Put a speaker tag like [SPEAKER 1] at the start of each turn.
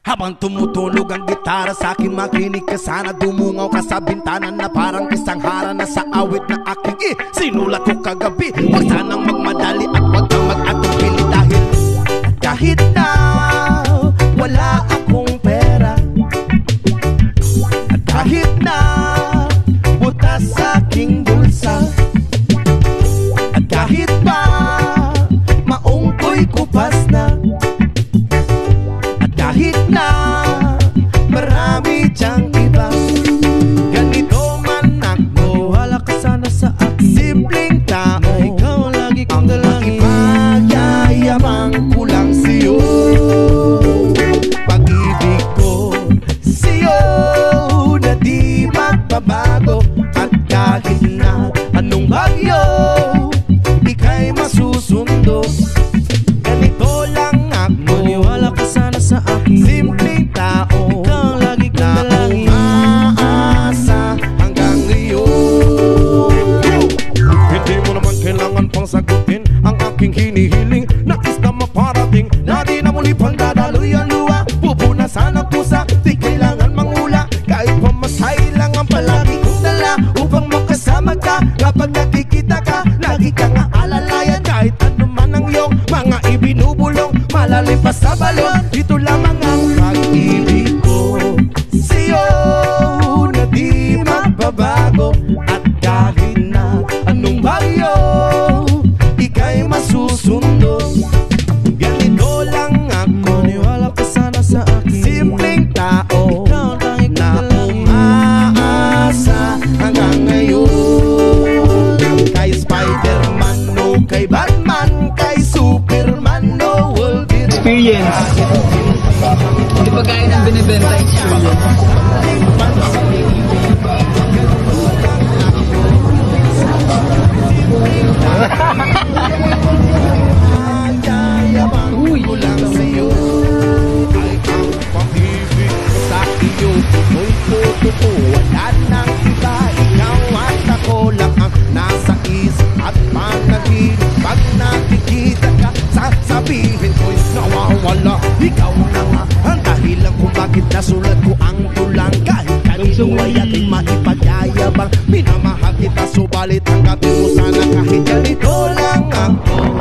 [SPEAKER 1] Habang tumutunog ang gitara sa akin, makinig ka sana. Dumungaw ka sa bintana na parang isang harana sa awit na aking sinulat ko kagabi. Huwag sanang magmadali at huwag kang mag-atupili dahil kahit na wala akong pera, at kahit na butas sa aking bulsa, at kahit pa maong ko'y kupas na, kahit na marami diyang iba, ganito man ako, wala ka sana sa akin. Simpleng tao, ikaw lagi kong dalangin. Ang magyayabang ko lang sa'yo, pag-ibig ko sa'yo na di magbabago. At kahit na anong bagyo, ika'y masusundo. Ganito lang ako, maniwala ka sana sa akin. Simpleng tao, ikaw lagi kong dalangin. Umaasa hanggang ngayon. Hindi mo naman kailangan pang sagutin ang aking hinihiling. Nais na maparating na di na muli pang dadaloy ang luha. Pupunasan ang pusa, di kailangan mangula. Kahit pamasay lang ang palagi kong dala upang makasama ka. Kapag nakikita ka, lagi kang aalalayan. Kahit ano man ang iyong mga ibinubulong, malalim pa sa balon, ito lamang ang pag-ibig ko sa'yo na di magbabago. At kahit na anong bagyo, ika'y masusundo. Ganito lang ako, maniwala ka sana sa akin. Simpleng tao, ikaw lang na umaasa hanggang ngayon. Kay Spider-Man, no, kay Batman, kay Superman, no,
[SPEAKER 2] experience. Hindi pa gaya ng binibenta experience.
[SPEAKER 1] Uy, lang sa'yo ay ang pag-ibig ko sa iyo. Tuloy ko totoo, wala nang iba. Ikaw at ako lang ang nasa isip at panaginip. Pag nakikita ka, sasabihin ko'y nawawala. Ikaw na nga ang dahilan kung bakit nasulat ko ang tulang. Kahit kanino ay ating maipagyayabang, minamahal kita subalit ang gabi mo sana. Kahit ganito lang ako,